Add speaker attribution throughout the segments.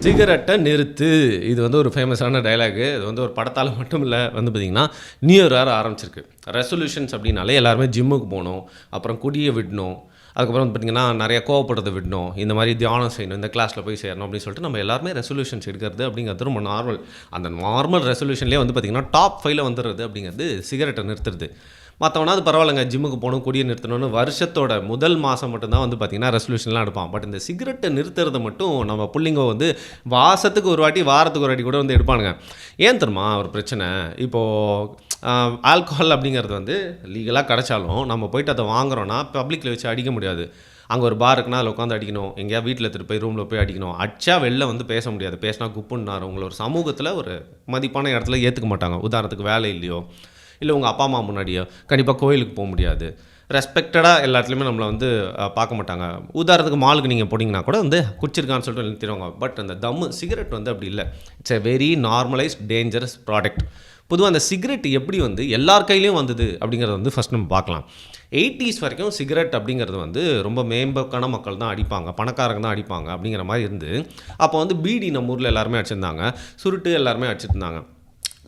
Speaker 1: சிகரெட்டை நிறுத்து. இது வந்து ஒரு ஃபேமஸான டயலாகு. இது வந்து ஒரு படத்தால் மட்டும் இல்லை, வந்து பார்த்திங்கன்னா நியூ இயர் வேறு ஆரம்பிச்சிருக்கு. ரெசல்யூஷன்ஸ் அப்படின்னாலே எல்லாருமே ஜிம்முக்கு போகணும், அப்புறம் குடியை விடணும், அதுக்கப்புறம் வந்து பார்த்திங்கன்னா நிறைய கோவப்படுறதை விடணும், இந்த மாதிரி தியானம் செய்யணும், இந்த கிளாஸில் போய் சேரணும் அப்படின்னு சொல்லிட்டு நம்ம எல்லாருமே ரெசல்யூஷன்ஸ் எடுக்கிறது அப்படிங்கிறது ரொம்ப நார்மல். அந்த நார்மல் ரெசல்யூஷன்லேயே வந்து பார்த்திங்கன்னா டாப் 5ல் வந்துடுறது அப்படிங்கிறது சிகரெட்டை நிறுத்துறது. மற்றவனா அது பரவாயில்லைங்க, ஜிம்முக்கு போகணும், குடியை நிறுத்தணும்னு வருஷத்தோட முதல் மாதம் மட்டும்தான் வந்து பார்த்திங்கன்னா ரெசல்யூஷன்லாம் எடுப்பான். பட் இந்த சிகரெட்டை நிறுத்துறதை மட்டும் நம்ம பிள்ளைங்க வந்து வாரத்துக்கு ஒரு வாட்டி கூட வந்து எடுப்பானுங்க. ஏன் தெரியுமா ஒரு பிரச்சனை? இப்போது ஆல்கஹால் அப்படிங்கிறது வந்து லீகலாக கிடச்சாலும் நம்ம போயிட்டு அதை வாங்குறோன்னா பப்ளிக்கில் வச்சு அடிக்க முடியாது. அங்கே ஒரு பார் இருக்குன்னா அதில் உட்காந்து அடிக்கணும், எங்கேயா வீட்டில் எடுத்துகிட்டு போய் ரூமில் போய் அடிக்கணும். அடிச்சா வெளில வந்து பேச முடியாது, பேசினா குப்புன்னாரு. உங்களை ஒரு சமூகத்தில் ஒரு மதிப்பான இடத்துல ஏற்றுக்க மாட்டாங்க. உதாரணத்துக்கு வேலை இல்லையோ, இல்லை உங்கள் அப்பா அம்மா முன்னாடியோ கண்டிப்பாக கோயிலுக்கு போக முடியாது. ரெஸ்பெக்டடாக எல்லா இடத்துலையுமே நம்மளை வந்து பார்க்க மாட்டாங்க. உதாரணத்துக்கு மாலுக்கு நீங்கள் போனீங்கன்னா கூட வந்து குடிச்சிருக்கான்னு சொல்லிட்டு நிறுத்திடுவாங்க. பட் அந்த சிகரெட் வந்து அப்படி இல்லை. It's a very normalised dangerous product. பொதுவாக அந்த சிகரெட் எப்படி வந்து எல்லார் கையிலையும் வந்தது அப்படிங்கிறத வந்து ஃபஸ்ட் நம்ம பார்க்கலாம். 80s வரைக்கும் சிகரெட் அப்படிங்கிறது வந்து ரொம்ப மேம்பக்கான மக்கள் தான் அடிப்பாங்க, பணக்காரங்க தான் அடிப்பாங்க அப்படிங்கிற மாதிரி இருந்து, அப்போ வந்து பீடி நம்ம ஊரில் எல்லாருமே அடிச்சிருந்தாங்க, சுருட்டு எல்லாருமே அடிச்சிட்டு இருந்தாங்க.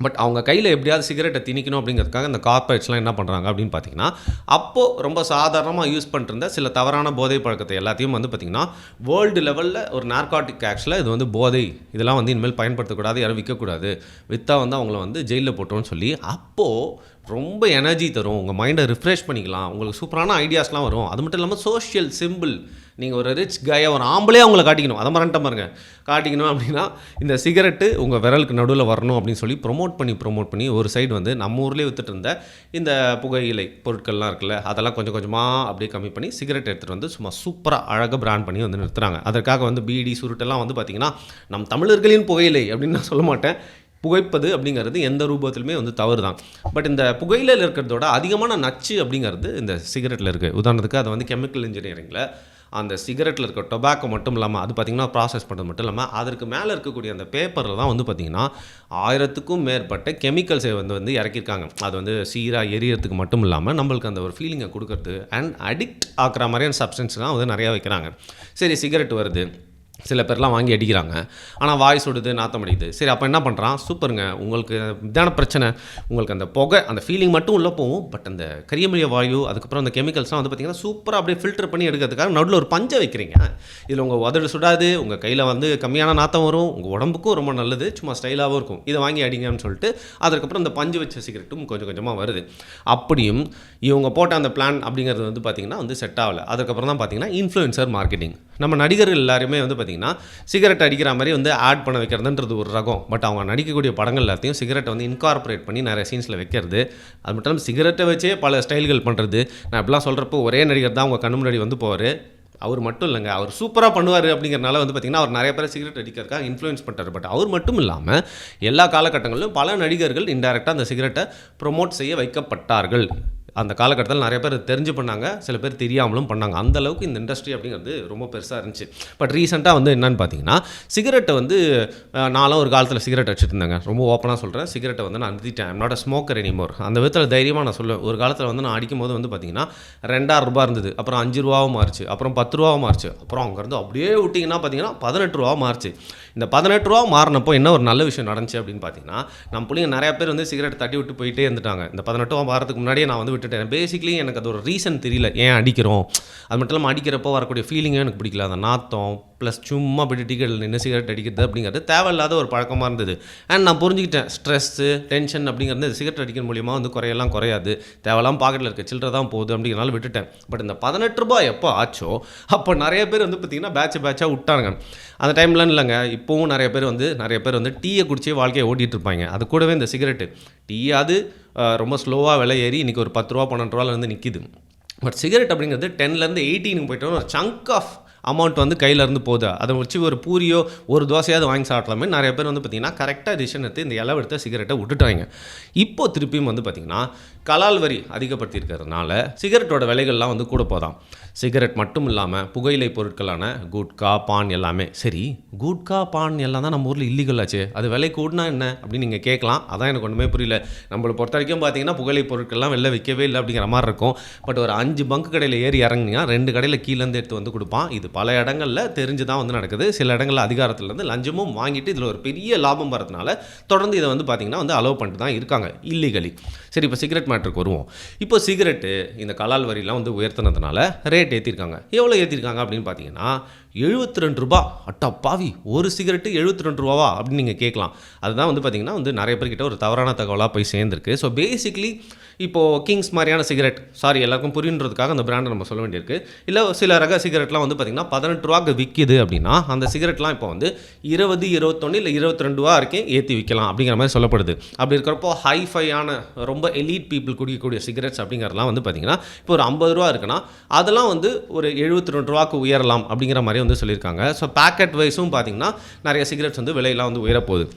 Speaker 1: பட் அவங்க கையில் எப்படியாவது சிகரெட்டை திணிக்கணும் அப்படிங்கிறதுக்காக இந்த கார்பரேட்ஸ்லாம் என்ன பண்ணுறாங்க அப்படின்னு பார்த்தீங்கன்னா, அப்போது ரொம்ப சாதாரணமாக யூஸ் பண்ணிருந்த சில தவறான போதை பழக்கத்தை எல்லாத்தையும் வந்து பார்த்திங்கன்னா வேர்ல்டு லெவலில் ஒரு நார்காட்டிக் ஆக்டில் இது வந்து போதை, இதெல்லாம் வந்து இனிமேல் பயன்படுத்தக்கூடாது, யாரும் விற்கக்கூடாது, விற்றா வந்து அவங்கள வந்து ஜெயிலில் போட்டோன்னு சொல்லி அப்போது ரொம்ப எனர்ஜி தரும், உங்கள் மைண்டை ரிஃப்ரெஷ் பண்ணிக்கலாம், உங்களுக்கு சூப்பரான ஐடியாஸ்லாம் வரும். அது மட்டும் இல்லாமல் சோஷியல் சிம்பிள், நீங்கள் ஒரு ரிச் கையாக ஒரு ஆம்பளே அவங்கள காட்டிக்கணும், அதை மறந்துட்ட பாருங்க, காட்டிக்கணும் அப்படின்னா இந்த சிகரெட்டு உங்கள் விரலுக்கு நடுவில் வரணும் அப்படின்னு சொல்லி ப்ரொமோட் பண்ணி ஒரு சைடு வந்து நம்ம ஊர்லேயே விற்றுட்டு இருந்த இந்த புகையிலை பொருட்கள்லாம் இருக்குல்ல, அதெல்லாம் கொஞ்சம் கொஞ்சமாக அப்படியே கம்மி பண்ணி சிகரெட் எடுத்துகிட்டு வந்து சும்மா சூப்பராக அழகாக பிராண்ட் பண்ணி வந்து நிறுத்துறாங்க. அதற்காக வந்து பீடி சுருட்டெல்லாம் வந்து பார்த்திங்கன்னா நம் தமிழர்களின் புகையிலை அப்படின்னு நான் சொல்ல மாட்டேன். புகைப்பது அப்படிங்கிறது எந்த ரூபத்திலுமே வந்து தவறு தான். பட் இந்த புகையிலையில் இருக்கிறதோட அதிகமான நச்சு அப்படிங்கிறது இந்த சிகரெட்டில் இருக்குது. உதாரணத்துக்கு அதை வந்து கெமிக்கல் இன்ஜினியரிங்கில் அந்த சிகரெட்டில் இருக்க டொபாக்கோ மட்டும் இல்லாமல் அது பார்த்திங்கன்னா ப்ராசஸ் பண்ணுறது மட்டும் இல்லாமல் அதற்கு மேலே இருக்கக்கூடிய அந்த பேப்பரில் தான் வந்து பார்த்திங்கன்னா 1000க்கும் மேற்பட்ட கெமிக்கல்ஸை வந்து இறக்கியிருக்காங்க. அது வந்து சீராக எரியறதுக்கு மட்டும் இல்லாமல் நம்மளுக்கு அந்த ஒரு ஃபீலிங்கை கொடுக்கறது அண்ட் அடிக்ட் ஆக்குற மாதிரியான சப்ஸ்டன்ஸ்லாம் வந்து நிறையா வைக்கிறாங்க. சரி, சிகரெட் வருது, சில பேர்லாம் வாங்கி அடிக்கிறாங்க, ஆனால் வாய் சுடுது, நாத்தம் அடிக்குது. சரி, அப்போ என்ன பண்ணுறான்? சூப்பருங்க, உங்களுக்கு இதான பிரச்சனை, உங்களுக்கு அந்த புகை அந்த ஃபீலிங் மட்டும் உள்ளே போகும், பட் அந்த கரியமலிய வாயு அதுக்கப்புறம் அந்த கெமிக்கல்ஸ்லாம் வந்து பார்த்திங்கன்னா சூப்பராக அப்படியே ஃபில்டர் பண்ணி எடுக்கிறதுக்காக நடுவில் ஒரு பஞ்சை வைக்கிறீங்க. இதில் உங்கள் உதடு சுடாது, உங்கள் கையில் வந்து கம்மியான நாத்தம் வரும், உங்கள் உடம்புக்கும் ரொம்ப நல்லது, சும்மா ஸ்டைலாகவும் இருக்கும், இதை வாங்கி அடிங்கன்னு சொல்லிட்டு அதுக்கப்புறம் அந்த பஞ்சு வச்ச சிகரெட்டும் கொஞ்சம் கொஞ்சமாக வருது. அப்படியும் இவங்க போட்ட அந்த பிளான் அப்படிங்கிறது வந்து பார்த்திங்கன்னா வந்து செட் ஆகலை. அதுக்கப்புறம் தான் பார்த்திங்கன்னா இன்ஃப்ளூயன்சர் மார்க்கெட்டிங். நம்ம நடிகர்கள் எல்லாருமே வந்து பார்த்திங்கன்னா சிகரெட் அடிக்கிற மாதிரி வந்து ஆட் பண்ண வைக்கிறதுன்றது ஒரு ரகம். பட் அவங்க நடிக்கக்கூடிய படங்கள் எல்லாத்தையும் சிகரெட்டை வந்து இன்கார்பரேட் பண்ணி நிறைய சீன்ஸில் வைக்கிறது. அது மட்டும் இல்லாமல் சிகரெட்டை வச்சே பல ஸ்டைல்கள் பண்ணுறது. நான் இப்படிலாம் சொல்கிறப்போ ஒரே நடிகர் தான் அவங்க கண்ணு முன்னாடி வந்து போவார். அவர் மட்டும் இல்லைங்க, அவர் சூப்பராக பண்ணுவார் அப்படிங்கிறனால வந்து பார்த்திங்கன்னா அவர் நிறைய பேர் சிகரெட் அடிக்கிறதுக்காக இன்ஃப்ளூயன்ஸ் பண்ணுறாரு. பட் அவர் மட்டும் இல்லாமல் எல்லா காலகட்டங்களிலும் பல நடிகர்கள் இன்டெரக்டாக அந்த சிகரெட்டை ப்ரொமோட் செய்ய வைக்கப்பட்டார்கள். அந்த காலகட்டத்தில் நிறைய பேர் தெரிஞ்சு பண்ணாங்க, சில பேர் தெரியாமலும் பண்ணாங்க. அந்தளவுக்கு இந்த இண்டஸ்ட்ரி அப்படிங்கிறது ரொம்ப பெருசாக இருந்துச்சு. பட் ரீசெண்டாக வந்து என்னென்னு பார்த்தீங்கன்னா சிகரெட்டை வந்து நானும் ஒரு காலத்தில் சிகரெட் அடிச்சுட்டு இருந்தாங்க. ரொம்ப ஓப்பனாக சொல்கிறேன், சிகரெட்டை வந்து நான் நிறுத்திட்டேன். I'm not a smoker anymore. அந்த விதத்தில் தைரியமாக நான் சொல்லுவேன். ஒரு காலத்தில் வந்து நான் அடிக்கும் போது வந்து பார்த்திங்கன்னா 2000 ரூபா இருந்தது, அப்புறம் 5 ரூபாவும் மாறிச்சு, அப்புறம் 10 ரூபாவும் மாறிச்சு, அப்புறம் அங்கேருந்து அப்படியே விட்டிங்கன்னா பார்த்தீங்கன்னா 18 ரூபா மாறிச்சு. இந்த 18 ரூபா மாறினப்போ என்ன ஒரு நல்ல விஷயம் நடந்துச்சு அப்படின்னு பார்த்தீங்கன்னா, நம்ம பிள்ளைங்க நிறையா பேர் வந்து சிகரெட் தட்டி விட்டு போயிட்டே இருந்துட்டாங்க. இந்த 18 ரூபா மாறதுக்கு முன்னாடியே நான் வந்து விட்டுட்டேன். பேசிக்கலி எனக்கு அது ஒரு ரீசன் தெரியல, ஏன் அடிக்கிறோம். அது மட்டும் இல்லாமல் அடிக்கிறப்போ வரக்கூடிய ஃபீலிங்கும் எனக்கு பிடிக்கல. அந்த நாத்தம் ப்ளஸ் சும்மா போய்ட்டு டிக்கெட்டில் நின்று சிகரெட் அடிக்கிறது அப்படிங்கிறது தேவையில்லாத ஒரு பழக்கமாக இருந்தது. அண்ட் நான் புரிஞ்சுக்கிட்டேன், ஸ்ட்ரெஸ்ஸு டென்ஷன் அப்படிங்கிறது சிகரெட் அடிக்கிற மூலியமாக வந்து குறையாது, தேவையில்லாம் பாக்கெட்டில் இருக்க சில்லறை தான் போகுது அப்படிங்கிறனால விட்டுட்டேன். பட் இந்த 18 ரூபாய் எப்போ ஆச்சோ அப்போ நிறைய பேர் வந்து பார்த்திங்கன்னா பேட்சாக விட்டாங்க. அந்த டைம்லாம் இல்லைங்க, இப்போவும் நிறைய பேர் வந்து டீயை குடிச்சே வாழ்க்கையை ஓட்டிகிட்டு இருப்பாங்க. அது கூடவே இந்த சிகரெட்டு டீயாவது ரொம்ப ஸ்லோவாக விலை ஏறி இன்றைக்கி ஒரு 10 ரூபா 12 ரூபாவில் வந்து நிற்கிது. பட் சிகரெட் அப்படிங்கிறது 10லேருந்து 18 போய்ட்டு ஒரு சங்க் ஆஃப் அமௌண்ட் வந்து கையிலேருந்து போகுது. அதை வச்சு ஒரு பூரியோ ஒரு தோசையாவது வாங்கி சாப்பிடலாமே. நிறைய பேர் வந்து பார்த்திங்கன்னா கரெக்டாக டிசிஷன் எடுத்து இந்த இலை எடுத்த சிகரெட்டை விட்டுட்டாங்க. இப்போ திருப்பியும் வந்து பார்த்திங்கன்னா கலால் வரி அதிகப்படுத்தியிருக்கிறதுனால சிகரெட்டோட விலைகள்லாம் வந்து கூட போதாம். சிகரெட் மட்டும் இல்லாமல் புகையிலை பொருட்களான குட்கா, பான் எல்லாமே. சரி, குட்கா, பான் எல்லாம் தான் நம்ம ஊரில் இல்லீகல் ஆச்சு, அது விலை கூடனா என்ன அப்படின்னு நீங்கள் கேட்கலாம். அதான் எனக்கு ஒன்றுமே புரியல. நம்மளை பொறுத்த வரைக்கும் பார்த்தீங்கன்னா புகையிலை பொருட்கள்லாம் வெளில விற்கவே இல்லை அப்படிங்கிற மாதிரி இருக்கும். பட் ஒரு 5 பங்கு கடையில் ஏறி இறங்குனீங்கன்னா 2 கடையில் கீழேருந்து எடுத்து வந்து கொடுப்பான். இது பல இடங்களில் தெரிஞ்சு தான் வந்து நடக்குது. சில இடங்களில் அதிகாரத்துலேருந்து லஞ்சமும் வாங்கிட்டு இதில் ஒரு பெரிய லாபம் வரதுனால தொடர்ந்து இதை வந்து பார்த்தீங்கன்னா வந்து அலோவ் பண்ணிட்டு தான் இருக்காங்க இல்லீகலி. சரி, இப்போ சிகரெட் மேட்டருக்கு வருவோம். இப்போ சிகரெட்டு இந்த கலால் வரிலாம் வந்து உயர்த்தினதுனால ரேட் ஏற்றிருக்காங்க. எவ்வளோ ஏற்றிருக்காங்க அப்படின்னு பார்த்தீங்கன்னா ₹72. அட்டா பாவி, ஒரு சிகரெட்டு ₹72 அப்படின்னு நீங்கள் கேட்கலாம். அதுதான் வந்து பார்த்திங்கன்னா வந்து நிறைய பேர்கிட்ட ஒரு தவறான தகவலாக போய் சேர்ந்துருக்கு. ஸோ பேசிக்லி இப்போது கிங்ஸ் மாதிரியான சிகரெட், சாரி எல்லாருக்கும் புரியுன்றதுக்காக அந்த பிராண்டை நம்ம சொல்ல வேண்டியிருக்கு. இல்லை சில ரக சிகரெட்லாம் வந்து பார்த்திங்கன்னா ₹18 விற்கிது அப்படின்னா அந்த சிகரெட்லாம் இப்போ வந்து 20, 21 இல்லை ₹22 வரைக்கும் ஏற்றி விற்கலாம் அப்படிங்கிற மாதிரி சொல்லப்படுது. அப்படி இருக்கிறப்போ ஹைஃபையான ரொம்ப எலீட் பீப்புள் குடிக்கக்கூடிய சிகரெட்ஸ் அப்படிங்கிறதுலாம் வந்து பார்த்திங்கன்னா இப்போ ஒரு ₹50 இருக்குன்னா அதெல்லாம் வந்து ஒரு ₹72 உயரலாம் அப்படிங்கிற மாதிரி வந்து சொல்லியிருக்காங்க. ஸோ பேக்கெட் வைஸும் பார்த்தீங்கன்னா நிறைய சிகரெட்ஸ் வந்து விலையெல்லாம் வந்து உயரப்போகுது.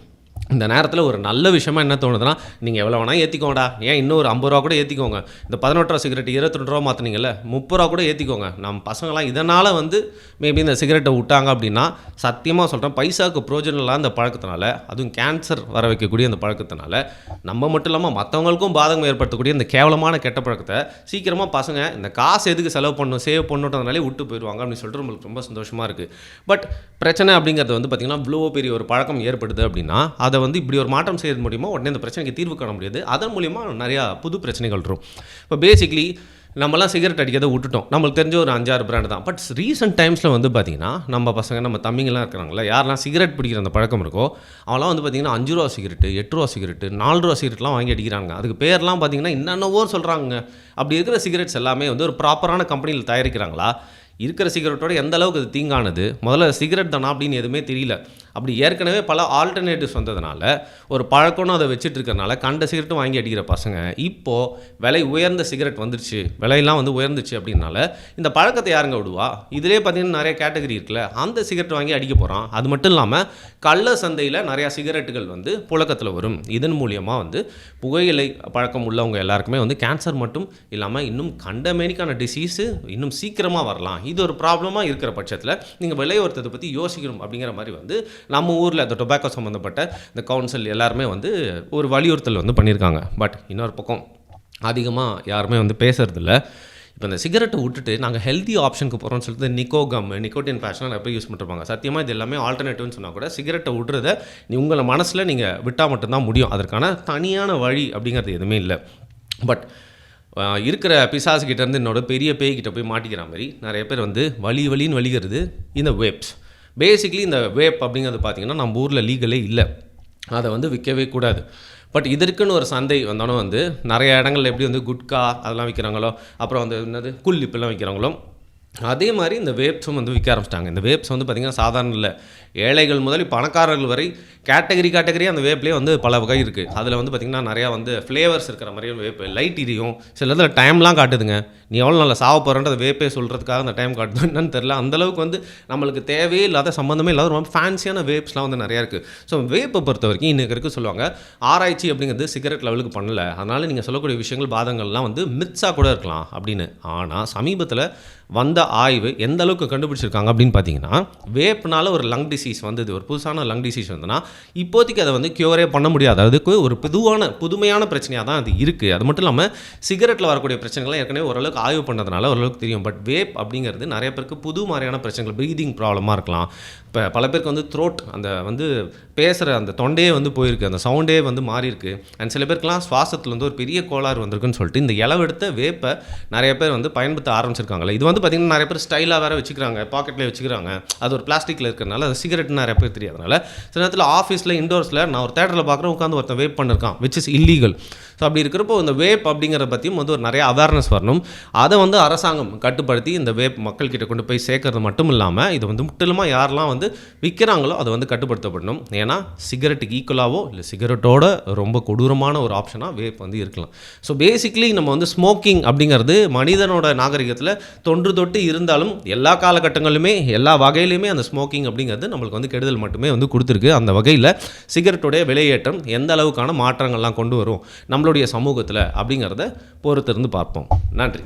Speaker 1: இந்த நேரத்தில் ஒரு நல்ல விஷயமா என்ன தோணுதுன்னா, நீங்கள் எவ்வளோ வேணால் ஏற்றிக்கோங்கடா, ஏன் இன்னும் ஒரு ₹50 கூட ஏற்றிக்கோங்க. இந்த 18 சிகரெட் ₹22 மாற்றினீங்கல்ல, ₹30 கூட ஏற்றிக்கோங்க. நம்ம பசங்களாம் இதனால் வந்து மேபி இந்த சிகரெட்டை விட்டாங்க அப்படின்னா சத்தியமாக சொல்கிறேன், பைசாவுக்கு பிரோஜனம் இல்லாத இந்த பழக்கத்தினால, அதுவும் கேன்சர் வர வைக்கக்கூடிய அந்த பழக்கத்தினால நம்ம மட்டும் இல்லாமல் மற்றவங்களுக்கும் பாதகம் ஏற்படுத்தக்கூடிய இந்த கேவலமான கெட்ட பழக்கத்தை சீக்கிரமாக பசங்க இந்த காசு எதுக்கு செலவு பண்ணணும், சேவ் பண்ணுன்றதுனாலே விட்டு போயிடுவாங்க அப்படின்னு சொல்லிட்டு நம்மளுக்கு ரொம்ப சந்தோஷமாக இருக்குது. பட் பிரச்சனை அப்படிங்கிறது வந்து பார்த்திங்கன்னா இவ்வளோ பெரிய ஒரு பழக்கம் ஏற்படுது அப்படின்னா அதை வந்து இப்படி ஒரு மாற்றம் செய்ய முடியுமா, உடனே இந்த பிரச்சனைக்கு தீர்வு காண முடியாது. அதன் மூலிமா நிறையா புது பிரச்சனைகள் வரும். இப்போ பேசிக்லி நம்மலாம் சிகரெட் அடிக்கிறத விட்டுட்டோம். நம்மளுக்கு தெரிஞ்ச ஒரு 5-6 பிராண்டு தான். பட் ரீசெண்ட் டைம்ஸில் வந்து பார்த்திங்கன்னா நம்ம பசங்க, நம்ம தம்பிங்கெல்லாம் இருக்கிறாங்களே, யாரெல்லாம் சிகரெட் பிடிக்கிற அந்த பழக்கம் இருக்கோ அவங்களாம் வந்து பார்த்திங்கன்னா ₹5 சிகரெட்டு, ₹8 சிகரெட்டு, ₹4 சிகரெட்லாம் வாங்கி அடிக்கிறாங்க. அதுக்கு பேர்லாம் பார்த்திங்கன்னா என்னென்னவோ சொல்கிறாங்க. அப்படி இருக்கிற சிகரெட்ஸ் எல்லாமே வந்து ஒரு ப்ராப்பரான கம்பெனியில் தயாரிக்கிறாங்களா, இருக்கிற சிகரெட்டோட எந்த அளவுக்கு அது தீங்கானது, முதல்ல சிகரெட் தானா அப்படின்னு எதுவுமே தெரியல. அப்படி ஏற்கனவே பல ஆல்டர்னேட்டிவ்ஸ் வந்ததுனால ஒரு பழக்கம்னு அதை வச்சுட்டு இருக்கிறனால கண்ட சிகரெட்டும் வாங்கி அடிக்கிற பசங்க இப்போது விலை உயர்ந்த சிகரெட் வந்துருச்சு, விலையெல்லாம் வந்து உயர்ந்துச்சு அப்படின்னால இந்த பழக்கத்தை யாருங்க விடுவா? இதிலே பார்த்தீங்கன்னா நிறைய கேட்டகரி இருக்குல்ல, அந்த சிகரெட் வாங்கி அடிக்க போகிறான். அது மட்டும் இல்லாமல் கள்ள சந்தையில் நிறையா சிகரெட்டுகள் வந்து புழக்கத்தில் வரும். இதன் மூலியமாக வந்து புகையிலை பழக்கம் உள்ளவங்க எல்லாருக்குமே வந்து கேன்சர் மட்டும் இல்லாமல் இன்னும் கண்டமேனிக்கான டிசீஸு இன்னும் சீக்கிரமாக வரலாம். இது ஒரு ப்ராப்ளமாக இருக்கிற பட்சத்தில் நீங்கள் விலை உயர்த்ததை பற்றி யோசிக்கணும் அப்படிங்கிற மாதிரி வந்து நம்ம ஊரில் இந்த டொபாக்கோ சம்மந்தப்பட்ட இந்த கவுன்சில் எல்லாருமே வந்து ஒரு வலியுறுத்தல் வந்து பண்ணியிருக்காங்க. பட் இன்னொரு பக்கம் அதிகமாக யாருமே வந்து பேசுறதில்ல. இப்போ இந்த சிகரெட்டை விட்டுட்டு நாங்கள் ஹெல்த்தி ஆப்ஷனுக்கு போகிறோம்னு சொல்லிட்டு நிக்கோட்டின் பேஷனாக எப்போ யூஸ் பண்ணிருப்பாங்க. சத்தியமாக இது எல்லாமே ஆல்டர்னேட்டிவ்னு சொன்னால் கூட சிகரெட்டை விட்றத உங்களை மனசில் நீங்கள் விட்டால் மட்டும்தான் முடியும். அதற்கான தனியான வழி அப்படிங்கிறது எதுவுமே இல்லை. பட் இருக்கிற பிசாசுக்கிட்டேருந்து என்னோட பெரிய பேய்கிட்ட போய் மாட்டிக்கிற மாதிரி நிறைய பேர் வந்து வலின்னு வலிக்கிறது இந்த வேப்ஸ். பேசிக்லி இந்த வேப் அப்படிங்கிறது பார்த்திங்கன்னா நம்ம ஊரில் லீகலே இல்லை, அதை வந்து விற்கவே கூடாது. பட் இதற்குன்னு ஒரு சந்தை வந்தாலும் வந்து நிறைய இடங்களில் எப்படி வந்து குட்கா அதெல்லாம் விற்கிறாங்களோ, அப்புறம் வந்து என்னது குல்லிப்பெல்லாம் விற்கிறாங்களோ, அதே மாதிரி இந்த வேப்ஸும் வந்து விற்க ஆரம்பிச்சிட்டாங்க. இந்த வேப்ஸ் வந்து பார்த்திங்கன்னா சாதாரண இல்லை, ஏழைகள் முதல் பணக்காரர்கள் வரை கேட்டகரியாக அந்த வேப்லேயே வந்து பல வகை இருக்குது. அதில் வந்து பார்த்திங்கன்னா நிறையா வந்து ஃப்ளேவர்ஸ் இருக்கிற மாதிரியும் வேப்பு, லைட் எரியும், சில இதில் டைம்லாம் காட்டுதுங்க. நீ எவ்வளோ நல்லா சாவ போகிறன்ற வேப்பே சொல்கிறதுக்காக அந்த டைம் காட்டுது என்னன்னு தெரில. அந்தளவுக்கு வந்து நம்மளுக்கு தேவையே இல்லாத சம்மந்தமே இல்லாத ரொம்ப ஃபேன்சியான வேப்ஸ்லாம் வந்து நிறையா இருக்குது. ஸோ வேப்பை பொறுத்த வரைக்கும் இன்றைக்கு இருக்குது சொல்லுவாங்க, ஆராய்ச்சி அப்படிங்கிறது சிகரெட் லெவலுக்கு பண்ணலை, அதனால் நீங்கள் சொல்லக்கூடிய விஷயங்கள் பாதங்கள்லாம் வந்து மித்ஸாக கூட இருக்கலாம் அப்படின்னு. ஆனால் சமீபத்தில் வந்த ஆய்வு எந்த அளவுக்கு கண்டுபிடிச்சிருக்காங்க அப்படின்னு பார்த்தீங்கன்னா, வேப்னால ஒரு லங் டிசீஸ் வந்தது, ஒரு புதுசான லங் டிசீஸ் வந்துன்னா இப்போதைக்கு அதை வந்து க்யூரே பண்ண முடியாது. அதுக்கு ஒரு புதுமையான பிரச்சனையாக தான் அது இருக்குது. அது மட்டும் இல்லாமல் சிகரெட்டில் வரக்கூடிய பிரச்சனைகள்லாம் ஏற்கனவே ஓரளவுக்கு ஆய்வு பண்ணதுனால ஓரளவுக்கு தெரியும். பட் வேப் அப்படிங்கிறது நிறைய பேருக்கு புது மாதிரியான பிரச்சனைகள், ப்ரீதிங் ப்ராப்ளமாக இருக்கலாம். இப்போ பல பேருக்கு வந்து த்ரோட் அந்த வந்து பேசுகிற அந்த தொண்டையே வந்து போயிருக்கு, அந்த சவுண்டே வந்து மாறி இருக்கு. அண்ட் சில பேருக்குலாம் சுவாசத்தில் வந்து ஒரு பெரிய கோளாறு வந்திருக்குன்னு சொல்லிட்டு இந்த இலவெடுத்த வேப்பை நிறைய பேர் வந்து பயன்படுத்த ஆரம்பிச்சிருக்காங்களே. இது வந்து பார்த்திங்கன்னா நிறைய பேர் ஸ்டைலாக வேறு வச்சுக்கிறாங்க, பாக்கெட்லேயே வச்சுக்கிறாங்க. அது ஒரு பிளாஸ்டிக்கில் இருக்கிறனால அது சிகரெட்னு நிறைய பேர் தெரியாதனால சில நேரத்தில் ஆஃபீஸில் இண்டோர்ஸில் நான் ஒரு தேட்டரில் பார்க்குறேன், உட்காந்து ஒருத்தன் வேப் பண்ணிருக்கான், விச் இஸ் இல்லீகல். ஸோ அப்படி இருக்கிறப்போ இந்த வேப் அப்படிங்கிறத பற்றியும் வந்து ஒரு நிறைய அவேர்னஸ் வரணும். அதை வந்து அரசாங்கம் கட்டுப்படுத்தி இந்த வேப் மக்கள்கிட்ட கொண்டு போய் சேர்க்கறது மட்டும் இல்லாமல் இது வந்து முற்றிலுமாக யாரெல்லாம் வந்து விற்கிறாங்களோ அதை வந்து கட்டுப்படுத்தப்படணும். ஏன்னா சிகரெட்டுக்கு ஈக்குவலாகவோ இல்லை சிகரெட்டோட ரொம்ப கொடூரமான ஒரு ஆப்ஷனாக வேப் வந்து இருக்கலாம். ஸோ பேசிக்லி நம்ம வந்து ஸ்மோக்கிங் அப்படிங்கிறது மனிதனோட நாகரிகத்தில் தொன்று இருந்தாலும் எல்லா காலகட்டங்களிலுமே எல்லா வகையிலுமே அந்த ஸ்மோக்கிங் அப்படிங்கிறது நம்மளுக்கு வந்து கெடுதல் மட்டுமே வந்து கொடுத்துருக்கு. அந்த வகையில் சிகரெட்டோடைய விலையேற்றம் எந்த அளவுக்கான மாற்றங்கள்லாம் கொண்டு வரும் நம்மளுடைய சமூகத்தில் அப்படிங்கிறத பொறுத்திருந்து பார்ப்போம். நன்றி.